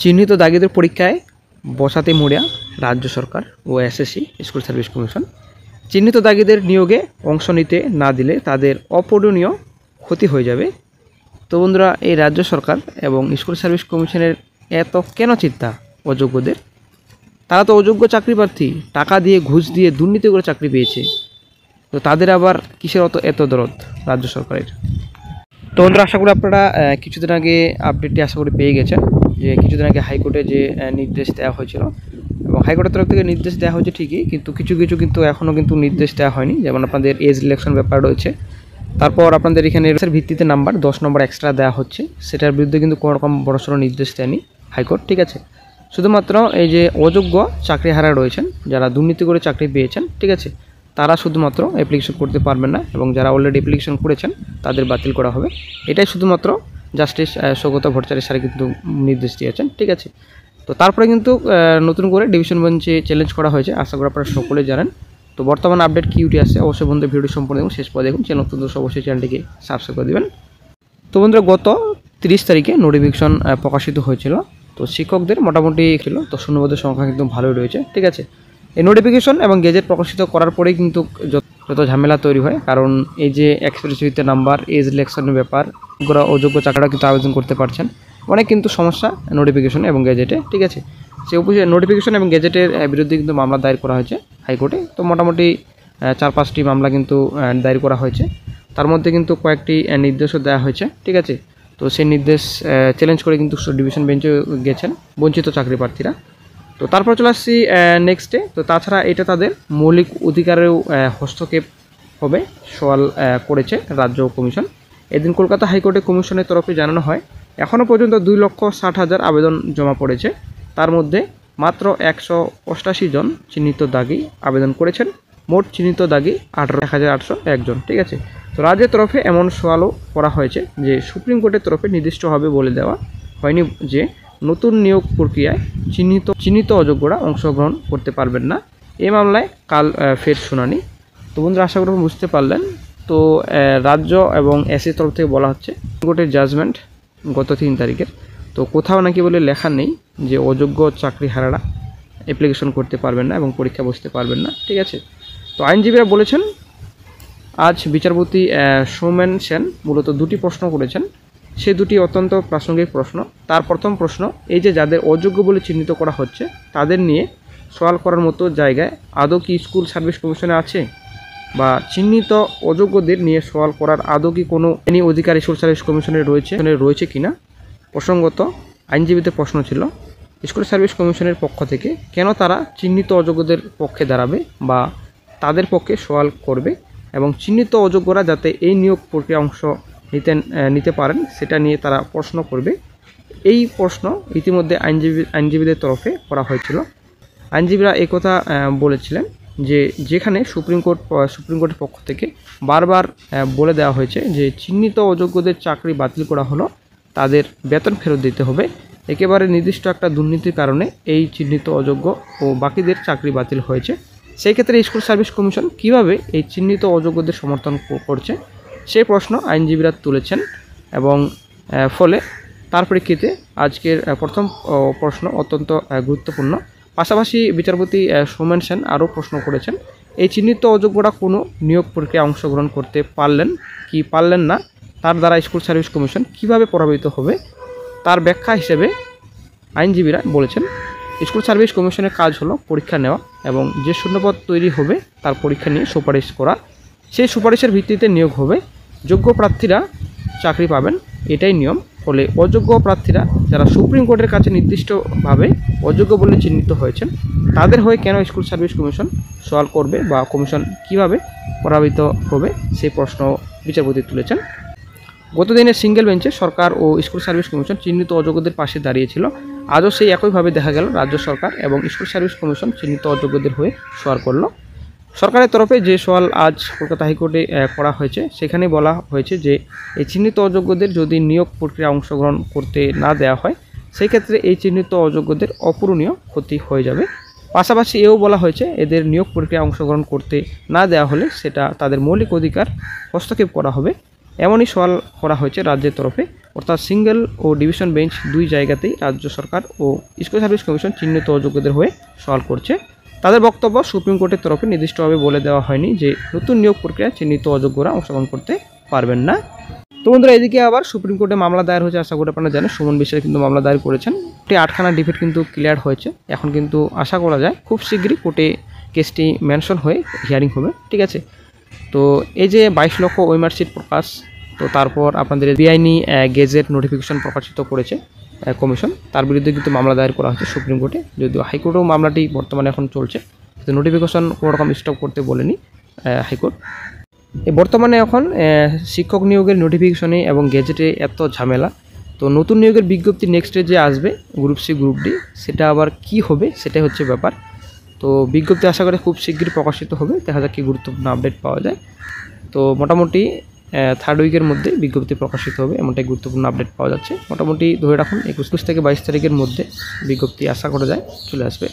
চিহ্নিত দাগিদের পরীক্ষায় বসাতে মরিয়া রাজ্য সরকার ও এসএসসি স্কুল সার্ভিস কমিশন। চিহ্নিত দাগিদের নিয়োগে অংশ নিতে না দিলে তাদের অপূরণীয় ক্ষতি হয়ে যাবে। তো বন্ধুরা, এই রাজ্য সরকার এবং স্কুল সার্ভিস কমিশনের এত কেন চিন্তা অযোগ্যদের? তারা তো অযোগ্য চাকরি প্রার্থী, টাকা দিয়ে ঘুষ দিয়ে দুর্নীতি করে চাকরি পেয়েছে, তো তাদের আবার কিসের এত দরদ রাজ্য সরকারের? তো বন্ধুরা, আশা করি আপনারা কিছুদিন আগে আপডেটটি আশা করি পেয়ে গেছেন যে কিছুদিন আগে হাইকোর্টে যে নির্দেশ দেওয়া হয়েছিল, এবং হাইকোর্টের তরফ থেকে নির্দেশ দেওয়া হয়েছে ঠিকই, কিন্তু কিছু কিন্তু এখনও কিন্তু নির্দেশ দেওয়া হয়নি। যেমন আপনাদের এজ রিলেকশন ব্যাপার রয়েছে, তারপর আপনাদের এখানে ভিত্তিতে নাম্বার 10 নম্বর এক্সট্রা দেওয়া হচ্ছে, সেটার বিরুদ্ধে কিন্তু কোনো রকম বড়সড় নির্দেশ দেয়নি হাইকোর্ট। ঠিক আছে, শুধুমাত্র এই যে অযোগ্য চাকরিহারা রয়েছেন, যারা দুর্নীতি করে চাকরি পেয়েছেন, ঠিক আছে, তারা শুধুমাত্র অ্যাপ্লিকেশন করতে পারবেন না, এবং যারা অলরেডি অ্যাপ্লিকেশন করেছেন তাদের বাতিল করা হবে। এটাই শুধুমাত্র জাস্টিস সৌগত ভট্টাচার্য স্যার কিন্তু নির্দেশ দিয়েছেন। ঠিক আছে, তো তারপরে কিন্তু নতুন করে ডিভিশন বেঞ্চে চ্যালেঞ্জ করা হয়েছে, আশা করি আপনারা সকলে জানেন। তো বর্তমান আপডেট কি উঠে আসছে অবশ্যই বন্ধু ভিডিও সম্পূর্ণ দেখুন, শেষ পরে দেখুন। চ্যানেল নতুন অবশ্যই চ্যানেলটিকে সাবস্ক্রাইব করে দেবেন। তো বন্ধুরা, গত 30 তারিখে নোটিফিকেশন প্রকাশিত হয়েছিল। তো শিক্ষকদের মোটামুটি ছিল, তো শূন্যপদের সংখ্যা কিন্তু ভালোই রয়েছে। ঠিক আছে, এই নোটিফিকেশন এবং গেজেট প্রকাশিত করার পরেই কিন্তু যত ঝামেলা তৈরি হয়, কারণ এই যে এক্সপিরিয়েন্স উইথ নাম্বার, এজ রিলেকশনের ব্যাপার, অযোগ্য চাকরিটা কিন্তু আবেদন করতে পারছেন, অনেক কিন্তু সমস্যা নোটিফিকেশন এবং গেজেটে। ঠিক আছে, সে নোটিফিকেশন এবং গেজেটের বিরুদ্ধে কিন্তু মামলা দায়ের করা হয়েছে হাইকোর্টে। তো মোটামুটি 4-5টি মামলা কিন্তু দায়ের করা হয়েছে, তার মধ্যে কিন্তু কয়েকটি নির্দেশও দেওয়া হয়েছে। ঠিক আছে, তো সেই নির্দেশ চ্যালেঞ্জ করে কিন্তু ডিভিশন বেঞ্চে গেছেন বঞ্চিত চাকরি প্রার্থীরা। তো তারপর চলে আসছি নেক্সটে। তো তাছাড়া এটা তাদের মৌলিক অধিকারেও হস্তক্ষেপ হবে সওয়াল করেছে রাজ্য কমিশন। এদিন কলকাতা হাইকোর্টে কমিশনের তরফে জানানো হয়, এখনও পর্যন্ত 2,60,000 আবেদন জমা পড়েছে, তার মধ্যে মাত্র 188 জন চিহ্নিত দাগি আবেদন করেছেন। মোট চিহ্নিত দাগি 18,801 জন। ঠিক আছে, তো রাজ্যের তরফে এমন সওয়ালও করা হয়েছে যে সুপ্রিম কোর্টের তরফে নির্দিষ্টভাবে বলে দেওয়া হয়নি যে নতুন নিয়োগ প্রক্রিয়ায় চিহ্নিত অযোগ্যরা অংশগ্রহণ করতে পারবেন না। এই মামলায় কাল ফের শুনানি। তো বন্ধুরা, আশা করি বুঝতে পারলেন। তো রাজ্য এবং এসির তরফ থেকে বলা হচ্ছে কোর্টের জাজমেন্ট গত 3 তারিখের, তো কোথাও নাকি বলে লেখা নেই যে অযোগ্য চাকরিহারারা অ্যাপ্লিকেশন করতে পারবেন না এবং পরীক্ষা বসতে পারবেন না। ঠিক আছে, তো আইনজীবীরা বলেছেন, আজ বিচারপতি সৌমেন সেন মূলত 2টি প্রশ্ন করেছেন, সে 2টি অত্যন্ত প্রাসঙ্গিক প্রশ্ন। তার প্রথম প্রশ্ন, এই যে যাদের অযোগ্য বলে চিহ্নিত করা হচ্ছে তাদের নিয়ে সওয়াল করার মতো জায়গায় আদৌ কি স্কুল সার্ভিস কমিশনে আছে, বা চিহ্নিত অযোগ্যদের নিয়ে সওয়াল করার আদৌ কি কোনো অধিকার স্কুল সার্ভিস কমিশনের রয়েছে কিনা? প্রসঙ্গত আইনজীবীদের প্রশ্ন ছিল, স্কুল সার্ভিস কমিশনের পক্ষ থেকে কেন তারা চিহ্নিত অযোগ্যদের পক্ষে দাঁড়াবে বা তাদের পক্ষে সওয়াল করবে, এবং চিহ্নিত অযোগ্যরা যাতে এই নিয়োগ প্রক্রিয়া অংশ নিতে পারেন সেটা নিয়ে তারা প্রশ্ন করবে। এই প্রশ্ন ইতিমধ্যে আইনজীবীদের তরফে করা হয়েছিল। আইনজীবীরা একথা বলেছিলেন যে যেখানে সুপ্রিম কোর্টের পক্ষ থেকে বারবার বলে দেওয়া হয়েছে যে চিহ্নিত অযোগ্যদের চাকরি বাতিল করা হলো, তাদের বেতন ফেরত দিতে হবে, একেবারে নির্দিষ্ট একটা দুর্নীতির কারণে এই চিহ্নিত অযোগ্য ও বাকিদের চাকরি বাতিল হয়েছে। সেই ক্ষেত্রে স্কুল সার্ভিস কমিশন কিভাবে এই চিহ্নিত অযোগ্যদের সমর্থন করছে সেই প্রশ্ন আইনজীবীরা তুলেছেন, এবং ফলে তার প্রেক্ষিতে আজকের প্রথম প্রশ্ন অত্যন্ত গুরুত্বপূর্ণ। পাশাপাশি বিচারপতি সৌমেন সেন আরও প্রশ্ন করেছেন, এই চিহ্নিত অযোগ্যরা কোনো নিয়োগ প্রক্রিয়ায় অংশগ্রহণ করতে পারলেন না, তার দ্বারা স্কুল সার্ভিস কমিশন কিভাবে প্রভাবিত হবে। তার ব্যাখ্যা হিসেবে আইনজীবীরা বলেছেন, স্কুল সার্ভিস কমিশনের কাজ হলো পরীক্ষা নেওয়া এবং যে শূন্যপদ তৈরি হবে তার পরীক্ষা নিয়ে সুপারিশ করা, সেই সুপারিশের ভিত্তিতে নিয়োগ হবে, যোগ্য প্রার্থীরা চাকরি পাবেন, এটাই নিয়ম। ফলে অযোগ্য প্রার্থীরা যারা সুপ্রিম কোর্টের কাছে নির্দিষ্টভাবে অযোগ্য বলে চিহ্নিত হয়েছেন তাদের হয়ে কেন স্কুল সার্ভিস কমিশন সওয়াল করবে বা কমিশন কিভাবে প্রভাবিত হবে সেই প্রশ্ন বিচারপতি তুলেছেন। গত দিনের সিঙ্গেল বেঞ্চে সরকার ও স্কুল সার্ভিস কমিশন চিহ্নিত অযোগ্যদের পাশে দাঁড়িয়েছিল, আজও সেই একইভাবে দেখা গেল রাজ্য সরকার এবং স্কুল সার্ভিস কমিশন চিহ্নিত অযোগ্যদের হয়ে সওয়াল করল। সরকারের তরফে যে সওয়াল আজ কলকাতা হাইকোর্টে করা হয়েছে সেখানে বলা হয়েছে যে এই চিহ্নিত অযোগ্যদের যদি নিয়োগ প্রক্রিয়া অংশগ্রহণ করতে না দেওয়া হয় সেই ক্ষেত্রে এই চিহ্নিত অযোগ্যদের অপূরণীয় ক্ষতি হয়ে যাবে। পাশাপাশি এও বলা হয়েছে এদের নিয়োগ প্রক্রিয়া অংশগ্রহণ করতে না দেওয়া হলে সেটা তাদের মৌলিক অধিকার হস্তক্ষেপ করা হবে। এমনই সওয়াল করা হয়েছে রাজ্যের তরফে, অর্থাৎ সিঙ্গেল ও ডিভিশন বেঞ্চ দুই জায়গাতেই রাজ্য সরকার ও স্কুল সার্ভিস কমিশন চিহ্নিত অযোগ্যদের হয়ে সওয়াল করছে। তাদের বক্তব্য, সুপ্রিম কোর্টের তরফে নির্দিষ্টভাবে বলে দেওয়া হয়নি যে নতুন নিয়োগ প্রক্রিয়ায় চিহ্নিত অযোগ্যরা অংশগ্রহণ করতে পারবেন না। তো বন্ধুরা, এদিকে আবার সুপ্রিম কোর্টে মামলা দায়ের হয়েছে, আশা করি আপনারা জানেন সুমন বিশ্বাস কিন্তু মামলা দায়ের করেছেন। 8খানা ডিফিট কিন্তু ক্লিয়ার হয়েছে। এখন কিন্তু আশা করা যায় খুব শীঘ্রই কোর্টে কেসটি মেনশন হয়ে হিয়ারিং হবে, ঠিক আছে। তো এই যে 22 লক্ষ ওএমআর-শিট প্রকাশ, তো তারপর আপনাদের বেআইনি গেজেট নোটিফিকেশন প্রকাশিত করেছে কমিশন, তার বিরুদ্ধে কিন্তু মামলা দায়ের করা হয়েছে সুপ্রিম কোর্টে। যদিও হাইকোর্টেও মামলাটি বর্তমানে এখন চলছে, তো নোটিফিকেশন কোনো রকম স্টপ করতে বলেনি হাইকোর্ট। বর্তমানে এখন শিক্ষক নিয়োগের নোটিফিকেশনে এবং গেজেটে এত ঝামেলা, তো নতুন নিয়োগের বিজ্ঞপ্তি নেক্সটে যে আসবে গ্রুপ সি গ্রুপ ডি, সেটা আবার কি হবে সেটাই হচ্ছে ব্যাপার। তো বিজ্ঞপ্তি আশা করে খুব শীঘ্রই প্রকাশিত হবে, দেখা যাক কি গুরুত্বপূর্ণ আপডেট পাওয়া যায়। তো মোটামুটি 3rd উইকের মধ্যে বিজ্ঞপ্তি প্রকাশিত হবে, এমনটাই গুরুত্বপূর্ণ আপডেট পাওয়া যাচ্ছে। মোটামুটি ধরে রাখুন 21 থেকে 22 তারিখের মধ্যে বিজ্ঞপ্তি আশা করা যায় চলে আসবে।